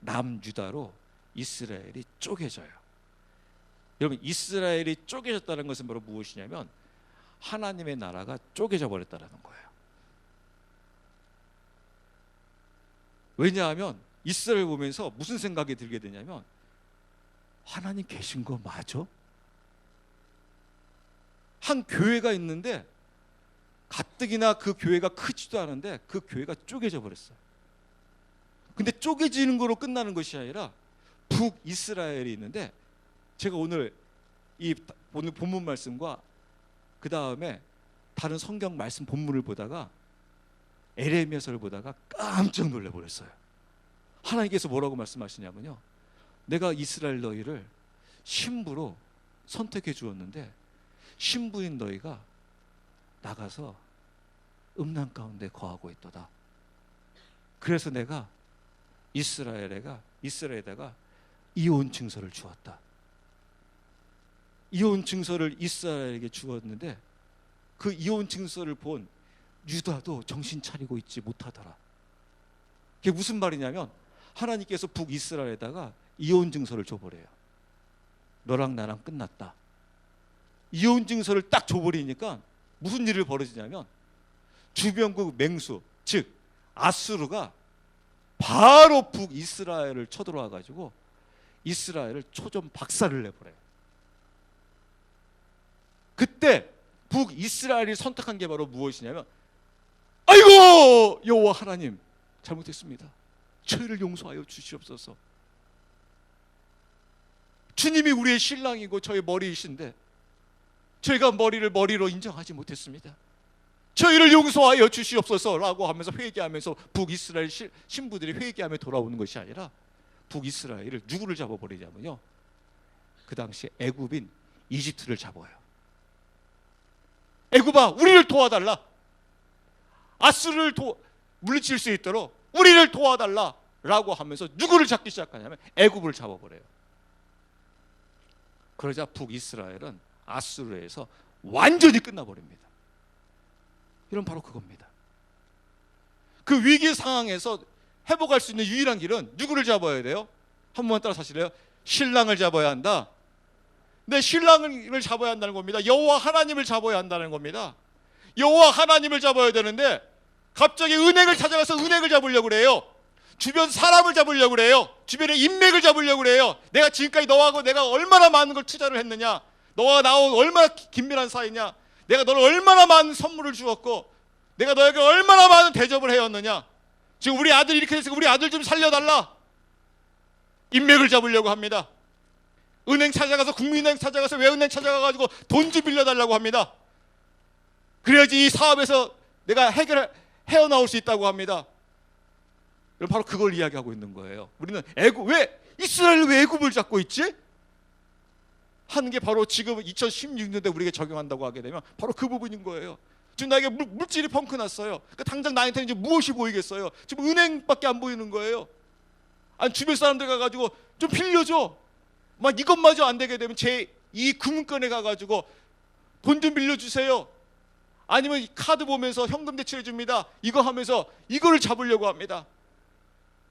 남유다로 이스라엘이 쪼개져요. 여러분, 이스라엘이 쪼개졌다는 것은 바로 무엇이냐면 하나님의 나라가 쪼개져 버렸다는 거예요. 왜냐하면 이스라엘 보면서 무슨 생각이 들게 되냐면 하나님 계신 거 맞아? 한 교회가 있는데 가뜩이나 그 교회가 크지도 않은데 그 교회가 쪼개져 버렸어요. 근데 쪼개지는 거로 끝나는 것이 아니라 북이스라엘이 있는데, 제가 오늘 본문 말씀과 그 다음에 다른 성경 말씀 본문을 보다가 에레미야서를 보다가 깜짝 놀라버렸어요. 하나님께서 뭐라고 말씀하시냐면요, 내가 이스라엘 너희를 신부로 선택해 주었는데 신부인 너희가 나가서 음란 가운데 거하고 있도다. 그래서 내가 이스라엘에다가 이혼 증서를 주었다. 이혼 증서를 이스라엘에게 주었는데 그 이혼 증서를 본 유다도 정신 차리고 있지 못하더라. 그게 무슨 말이냐면 하나님께서 북이스라엘에다가 이혼 증서를 줘버려요. 너랑 나랑 끝났다. 이혼 증서를 딱 줘버리니까 무슨 일을 벌어지냐면 주변국 맹수, 즉 아수르가 바로 북이스라엘을 쳐들어와 가지고 이스라엘을 초전 박살을 내버려요. 그때 북이스라엘이 선택한 게 바로 무엇이냐면, 아이고 여호와 하나님 잘못했습니다. 저희를 용서하여 주시옵소서. 주님이 우리의 신랑이고 저희 머리이신데 저희가 머리로 인정하지 못했습니다. 저희를 용서하여 주시옵소서라고 하면서 회개하면서 북이스라엘 신부들이 회개하며 돌아오는 것이 아니라 북이스라엘을 누구를 잡아버리냐면요, 그 당시 애굽인 이집트를 잡아요. 애굽아, 우리를 도와달라. 아수르를 물리칠 수 있도록 우리를 도와달라라고 하면서 누구를 잡기 시작하냐면 애굽을 잡아버려요. 그러자 북이스라엘은 아수르에서 완전히 끝나버립니다. 이런 바로 그겁니다. 그 위기 상황에서 회복할 수 있는 유일한 길은 누구를 잡아야 돼요? 한 번만 따라 하실래요? 신랑을 잡아야 한다. 네, 신랑을 잡아야 한다는 겁니다. 여호와 하나님을 잡아야 한다는 겁니다. 여호와 하나님을 잡아야 되는데 갑자기 은행을 찾아가서 은행을 잡으려고 그래요. 주변 사람을 잡으려고 그래요. 주변의 인맥을 잡으려고 그래요. 내가 지금까지 너하고 내가 얼마나 많은 걸 투자를 했느냐, 너와 나하고 얼마나 긴밀한 사이냐, 내가 너를 얼마나 많은 선물을 주었고 내가 너에게 얼마나 많은 대접을 해왔느냐, 지금 우리 아들이 이렇게 됐으니까 우리 아들 좀 살려달라. 인맥을 잡으려고 합니다. 은행 찾아가서, 국민은행 찾아가서, 외은행 찾아가가지고 돈 좀 빌려달라고 합니다. 그래야지 이 사업에서 내가 헤어나올 수 있다고 합니다. 바로 그걸 이야기하고 있는 거예요. 우리는 이스라엘 왜 애굽을 잡고 있지? 하는 게 바로 지금 2016년대 우리에게 적용한다고 하게 되면 바로 그 부분인 거예요. 지금 나에게 물질이 펑크 났어요. 그러니까 당장 나한테 이제 무엇이 보이겠어요? 지금 은행밖에 안 보이는 거예요. 아니, 주변 사람들 가가지고 좀 빌려줘. 막 이것마저 안 되게 되면 이 금융권에 가가지고 돈 좀 빌려주세요. 아니면 카드 보면서 현금 대출해 줍니다. 이거 하면서 이거를 잡으려고 합니다.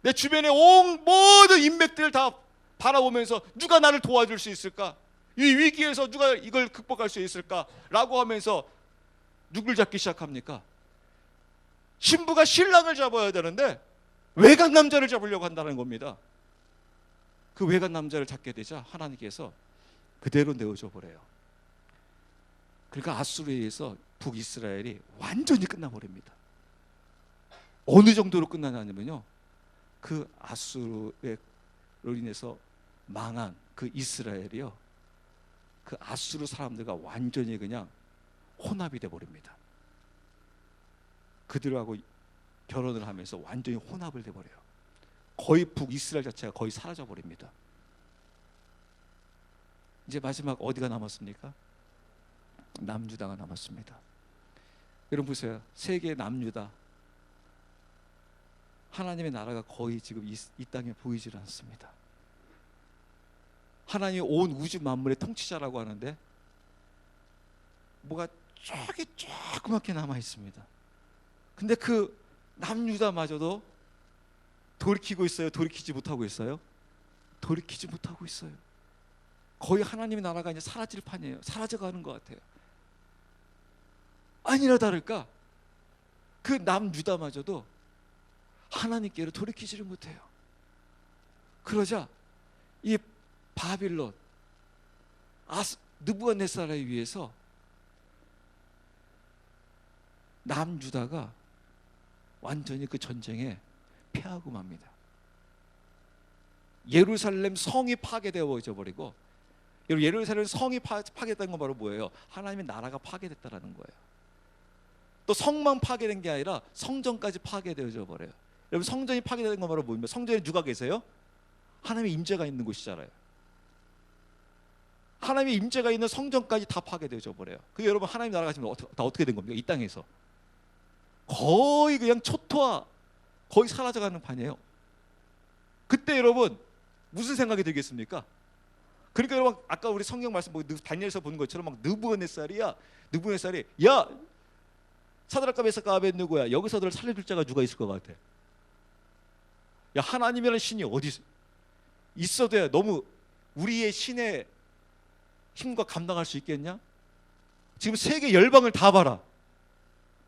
내 주변에 온 모든 인맥들을 다 바라보면서 누가 나를 도와줄 수 있을까? 이 위기에서 누가 이걸 극복할 수 있을까? 라고 하면서 누굴 잡기 시작합니까? 신부가 신랑을 잡아야 되는데 외간 남자를 잡으려고 한다는 겁니다. 그 외간 남자를 잡게 되자 하나님께서 그대로 내어줘 버려요. 그러니까 아수르에 의해서 북이스라엘이 완전히 끝나버립니다. 어느 정도로 끝나냐면요, 그 아수르로 인해서 망한 그 이스라엘이요, 그 아수르 사람들과 완전히 그냥 혼합이 돼 버립니다. 그들하고 결혼을 하면서 완전히 혼합을 돼 버려요. 거의 북이스라엘 자체가 거의 사라져 버립니다. 이제 마지막 어디가 남았습니까? 남유다가 남았습니다. 여러분 보세요. 세계 남유다, 하나님의 나라가 거의 지금 이 땅에 보이질 않습니다. 하나님이 온 우주 만물의 통치자라고 하는데 뭐가 저기 조그맣게 남아 있습니다. 근데 그 남유다마저도 돌이키고 있어요? 돌이키지 못하고 있어요? 돌이키지 못하고 있어요. 거의 하나님의 나라가 이제 사라질 판이에요. 사라져가는 것 같아요. 아니나 다를까 그 남유다마저도 하나님께로 돌이키지를 못해요. 그러자 이 바빌론 느부갓네살에 의해서 남유다가 완전히 그 전쟁에 패하고 맙니다. 예루살렘 성이 파괴되어져 버리고, 예루살렘 성이 파괴됐다는 건 바로 뭐예요? 하나님의 나라가 파괴됐다라는 거예요. 또 성만 파괴된 게 아니라 성전까지 파괴되어져 버려요. 여러분 성전이 파괴된 건 바로 뭡니까? 성전에 누가 계세요? 하나님의 임재가 있는 곳이잖아요. 하나님의 임재가 있는 성전까지 다 파괴되어져 버려요. 그 여러분 하나님 나라가 지금 다 어떻게 된 겁니까? 이 땅에서 거의 그냥 초토화, 거의 사라져가는 판이에요. 그때 여러분 무슨 생각이 들겠습니까? 그러니까 여러분 아까 우리 성경 말씀 보고 다니엘서 본 것처럼 막 느부갓네살이 야 사드락과 메삭과 아벳느고야, 여기서 너를 살려줄 자가 누가 있을 것 같아? 야, 하나님이라는 신이 어디 있어도 너무 우리의 신의 힘과 감당할 수 있겠냐? 지금 세계 열방을 다 봐라.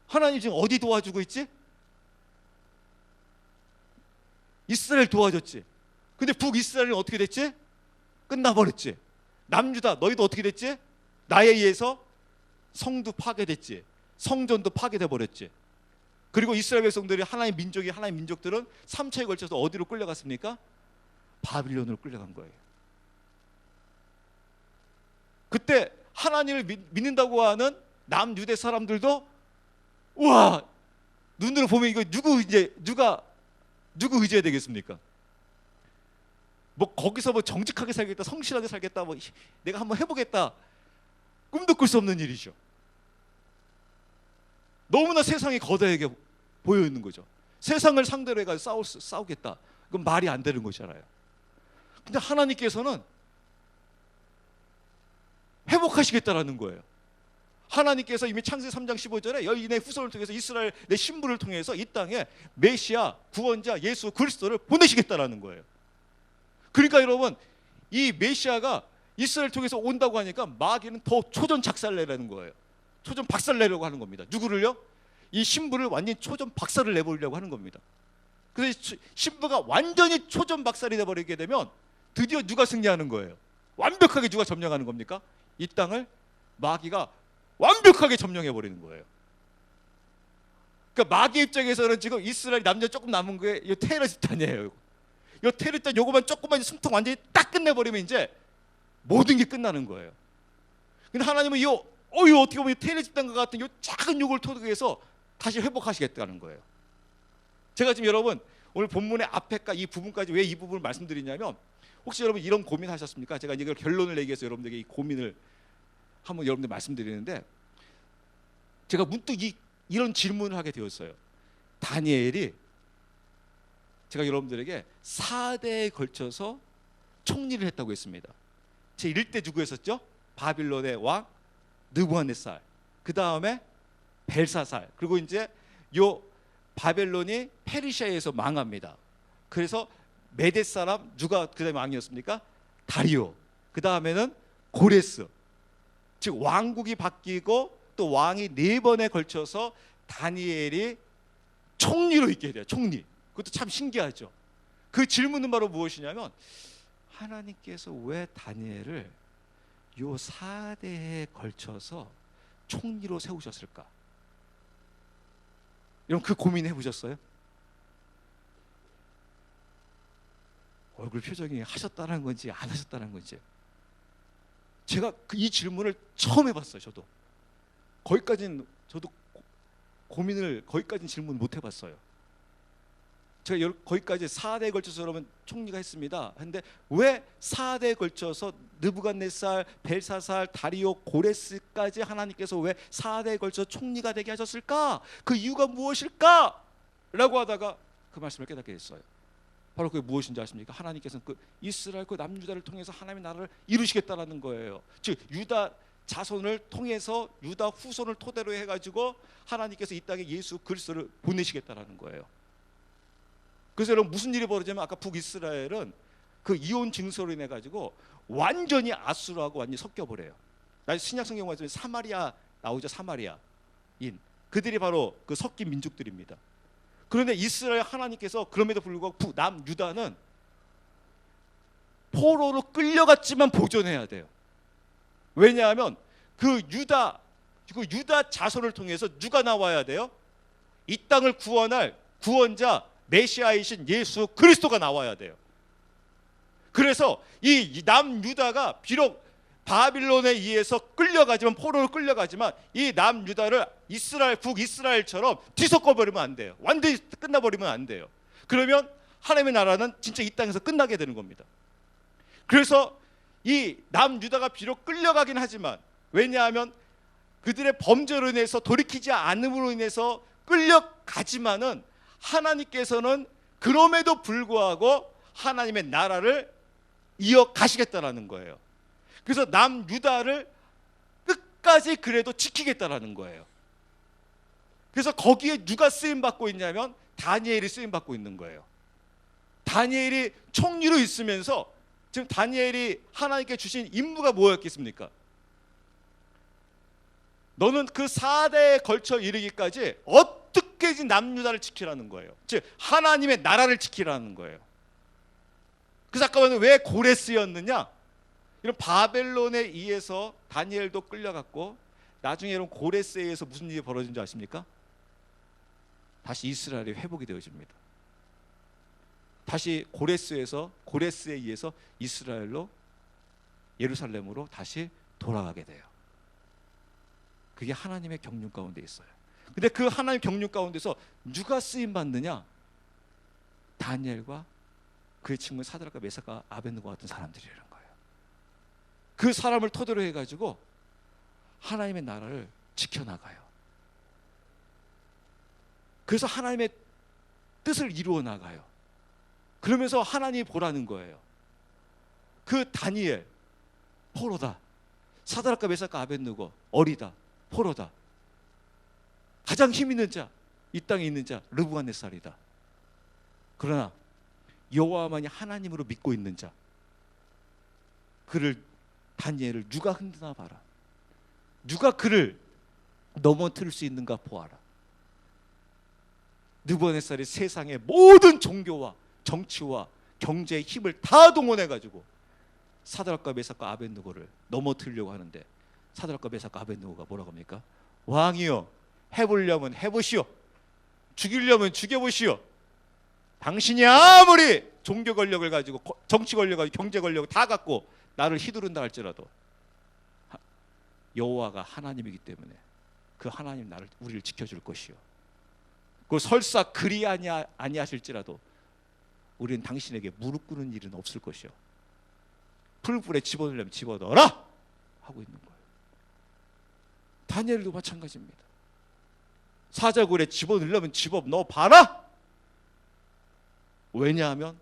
하나님 지금 어디 도와주고 있지? 이스라엘 도와줬지. 근데 북이스라엘은 어떻게 됐지? 끝나버렸지. 남유다 너희도 어떻게 됐지? 나에 의해서 성도 파괴됐지. 성전도 파괴돼 버렸지. 그리고 이스라엘 백성들이 하나님 민족들은 3차에 걸쳐서 어디로 끌려갔습니까? 바빌론으로 끌려간 거예요. 그때 하나님을 믿는다고 하는 남유대 사람들도 우와, 눈으로 보면 이거 누구 의지해야 되겠습니까? 뭐 거기서 뭐 정직하게 살겠다, 성실하게 살겠다, 뭐 내가 한번 해보겠다, 꿈도 꿀 수 없는 일이죠. 너무나 세상이 거대하게 보여 있는 거죠. 세상을 상대로 해가지고 싸우겠다, 그건 말이 안 되는 것이잖아요. 근데 하나님께서는 회복하시겠다라는 거예요. 하나님께서 이미 창세기 3장 15절에 여인의 후손을 통해서 이스라엘 내 신부를 통해서 이 땅에 메시아 구원자 예수 그리스도를 보내시겠다라는 거예요. 그러니까 여러분 이 메시아가 이스라엘 통해서 온다고 하니까 마귀는 더 초전 작살내라는 거예요. 초전 박살내려고 하는 겁니다. 누구를요? 이 신부를 완전히 초전 박살을 내버리려고 하는 겁니다. 그래서 신부가 완전히 초전 박살이 돼버리게 되면 드디어 누가 승리하는 거예요? 완벽하게 누가 점령하는 겁니까? 이 땅을 마귀가 완벽하게 점령해버리는 거예요. 그러니까 마귀 입장에서는 지금 이스라엘 남녀 조금 남은 게 이 테러 집단이에요. 이 테러 집단 요거만 조금만 숨통 완전히 딱 끝내버리면 이제 모든 게 끝나는 거예요. 근데 하나님은 이거 어떻게 보면 테러 집단과 같은 이 작은 욕을 토득해서 다시 회복하시겠다는 거예요. 제가 지금 여러분 오늘 본문의 앞에까 이 부분까지 왜 이 부분을 말씀드리냐면, 혹시 여러분 이런 고민하셨습니까? 제가 이걸 결론을 내기 위해서 여러분들에게 이 고민을 한번 여러분들 말씀드리는데, 제가 문득 이런 질문을 하게 되었어요. 다니엘이 제가 여러분들에게 4대에 걸쳐서 총리를 했다고 했습니다. 제 1대 누구였었죠? 바빌론의 왕 느부갓네살, 그 다음에 벨사살, 그리고 이제 요 바벨론이 페르시아에서 망합니다. 그래서 메대 사람 누가 그 다음에 왕이었습니까? 다리오. 그 다음에는 고레스. 즉 왕국이 바뀌고 또 왕이 4번에 걸쳐서 다니엘이 총리로 있게 돼요. 총리. 그것도 참 신기하죠. 그 질문은 바로 무엇이냐면, 하나님께서 왜 다니엘을 요 4대에 걸쳐서 총리로 세우셨을까? 여러분 그 고민해 보셨어요? 얼굴 표정이 하셨다는 건지 안 하셨다는 건지. 제가 이 질문을 처음 해봤어요. 저도 고민을 거기까지는 질문 못 해봤어요. 제가 거기까지 4대에 걸쳐서 그러면 총리가 했습니다. 근데 왜 4대에 걸쳐서 느부갓네살, 벨사살, 다리오, 고레스까지 하나님께서 왜 4대에 걸쳐 총리가 되게 하셨을까? 그 이유가 무엇일까? 라고 하다가 그 말씀을 깨닫게 됐어요. 바로 그게 무엇인지 아십니까? 하나님께서는 그 이스라엘 그 남유다를 통해서 하나님의 나라를 이루시겠다라는 거예요. 즉 유다 자손을 통해서 유다 후손을 토대로 해가지고 하나님께서 이 땅에 예수 그리스도를 보내시겠다라는 거예요. 그래서 여러분 무슨 일이 벌어지냐면 아까 북이스라엘은 그 이혼 증서로 인해 가지고 완전히 아수르하고 완전히 섞여버려요. 신약 성경 말씀에 사마리아 나오죠. 사마리아인 그들이 바로 그 섞인 민족들입니다. 그런데 이스라엘 하나님께서 그럼에도 불구하고 남유다는 포로로 끌려갔지만 보존해야 돼요. 왜냐하면 그 유다 자손을 통해서 누가 나와야 돼요? 이 땅을 구원할 구원자 메시아이신 예수 그리스도가 나와야 돼요. 그래서 이 남유다가 비록 바빌론에 의해서 끌려가지만 포로로 끌려가지만 이 남유다를 북이스라엘처럼 뒤섞어버리면 안 돼요. 완전히 끝나버리면 안 돼요. 그러면 하나님의 나라는 진짜 이 땅에서 끝나게 되는 겁니다. 그래서 이 남유다가 비록 끌려가긴 하지만 왜냐하면 그들의 범죄로 인해서 돌이키지 않음으로 인해서 끌려가지만은 하나님께서는 그럼에도 불구하고 하나님의 나라를 이어가시겠다라는 거예요. 그래서 남유다를 끝까지 그래도 지키겠다라는 거예요. 그래서 거기에 누가 쓰임받고 있냐면 다니엘이 쓰임받고 있는 거예요. 다니엘이 총리로 있으면서 지금 다니엘이 하나님께 주신 임무가 뭐였겠습니까? 너는 그 4대에 걸쳐 이르기까지 어떻게든지 남유다를 지키라는 거예요. 즉 하나님의 나라를 지키라는 거예요. 그 잠깐만 왜 고레스였느냐? 이런 바벨론에 의해서 다니엘도 끌려갔고 나중에 이런 고레스에 의해서 무슨 일이 벌어진 줄 아십니까? 다시 이스라엘이 회복이 되어집니다. 다시 고레스에 의해서 이스라엘로 예루살렘으로 다시 돌아가게 돼요. 그게 하나님의 경륜 가운데 있어요. 근데 그 하나님 경륜 가운데서 누가 쓰임 받느냐? 다니엘과 그의 친구 사드락과 메삭과 아벳느고 같은 사람들이라는 거예요. 그 사람을 토대로 해가지고 하나님의 나라를 지켜나가요. 그래서 하나님의 뜻을 이루어 나가요. 그러면서 하나님이 보라는 거예요. 그 다니엘 포로다. 사드락과 메삭과 아벳느고 어리다. 포로다. 가장 힘 있는 자, 이 땅에 있는 자 느부갓네살이다. 그러나 여호와만이 하나님으로 믿고 있는 자, 그를 다니엘을 누가 흔드나 봐라. 누가 그를 넘어뜨릴 수 있는가 보아라. 느부갓네살이 세상의 모든 종교와 정치와 경제의 힘을 다 동원해가지고 사드락과 메삭과 아벳느고를 넘어뜨리려고 하는데 사드락과 메삭과 아벳느고가 뭐라고 합니까? 왕이여 해보려면 해보시오. 죽이려면 죽여보시오. 당신이 아무리 종교 권력을 가지고 정치 권력을 가지고 경제 권력을 다 갖고 나를 휘두른다 할지라도 여호와가 하나님이기 때문에 그 하나님 우리를 지켜줄 것이요. 그 설사 그리 아니하실지라도 우리는 당신에게 무릎 꿇는 일은 없을 것이요. 풀불에 집어넣으려면 집어넣어라 하고 있는 거예요. 다니엘도 마찬가지입니다. 사자굴에 집어넣으려면 집어넣어 봐라. 왜냐하면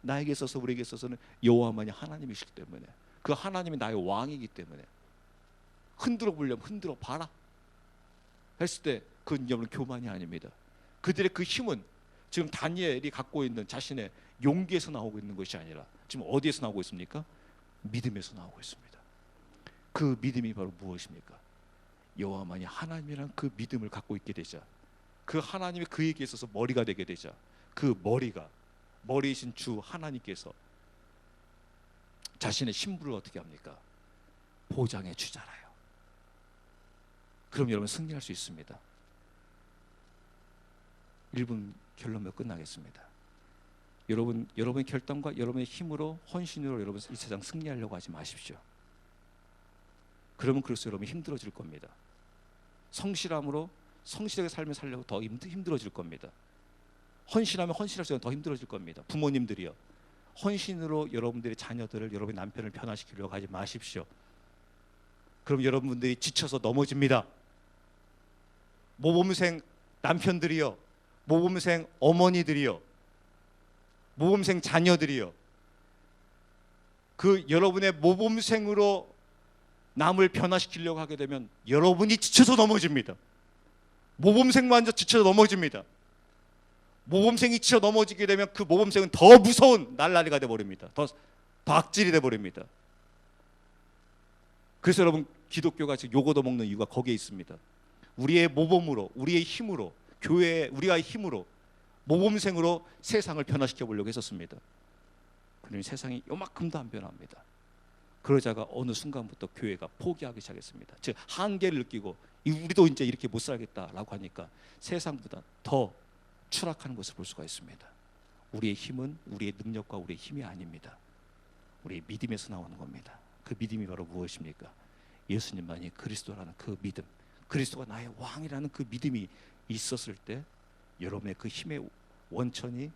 나에게 있어서 우리에게 있어서는 여호와만이 하나님이시기 때문에 그 하나님이 나의 왕이기 때문에 흔들어 보려면 흔들어 봐라 했을 때 그건 여러분 교만이 아닙니다. 그들의 그 힘은 지금 다니엘이 갖고 있는 자신의 용기에서 나오고 있는 것이 아니라 지금 어디에서 나오고 있습니까? 믿음에서 나오고 있습니다. 그 믿음이 바로 무엇입니까? 여호와만이 하나님이란 그 믿음을 갖고 있게 되자 그 하나님이 그에게 있어서 머리가 되게 되자 그 머리이신 주 하나님께서 자신의 신부를 어떻게 합니까? 보장해 주잖아요. 그럼 여러분 승리할 수 있습니다. 1분 결론면 끝나겠습니다. 여러분의 결단과 여러분의 힘으로 헌신으로 여러분 이 세상 승리하려고 하지 마십시오. 그러면 그럴수록 여러분이 힘들어질 겁니다. 성실함으로 성실하게 삶을 살려고 더 힘들어질 겁니다. 헌신하면 헌신할수록 더 힘들어질 겁니다. 부모님들이요, 헌신으로 여러분들의 자녀들을, 여러분의 남편을 변화시키려고 하지 마십시오. 그럼 여러분들이 지쳐서 넘어집니다. 모범생 남편들이요, 모범생 어머니들이요, 모범생 자녀들이요, 그 여러분의 모범생으로 남을 변화시키려고 하게 되면 여러분이 지쳐서 넘어집니다. 모범생만 지쳐서 넘어집니다. 모범생이 지쳐 넘어지게 되면 그 모범생은 더 무서운 날라리가 돼버립니다. 더 악질이 돼버립니다. 그래서 여러분, 기독교가 지금 욕 얻어먹는 이유가 거기에 있습니다. 우리의 모범으로, 우리의 힘으로, 교회의 우리가 힘으로 모범생으로 세상을 변화시켜 보려고 했었습니다. 그러니 세상이 요만큼도 안 변합니다. 그러자가 어느 순간부터 교회가 포기하기 시작했습니다. 즉 한계를 느끼고 우리도 이제 이렇게 못 살겠다라고 하니까 세상보다 더 추락하는 것을 볼 수가 있습니다. 우리의 힘은 우리의 능력과 우리의 힘이 아닙니다. 우리의 믿음에서 나오는 겁니다. 그 믿음이 바로 무엇입니까? 예수님만이 그리스도라는 그 믿음, 그리스도가 나의 왕이라는 그 믿음이 있었을 때 여러분의 그 힘의 원천이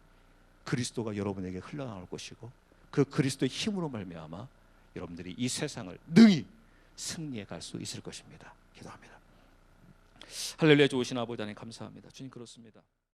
그리스도가 여러분에게 흘러나올 것이고, 그 그리스도의 힘으로 말미암아 여러분들이 이 세상을 능히 승리해 갈 수 있을 것입니다. 기도합니다. 할렐루야. 좋으신 아버지 하나님 감사합니다. 주님, 그렇습니다.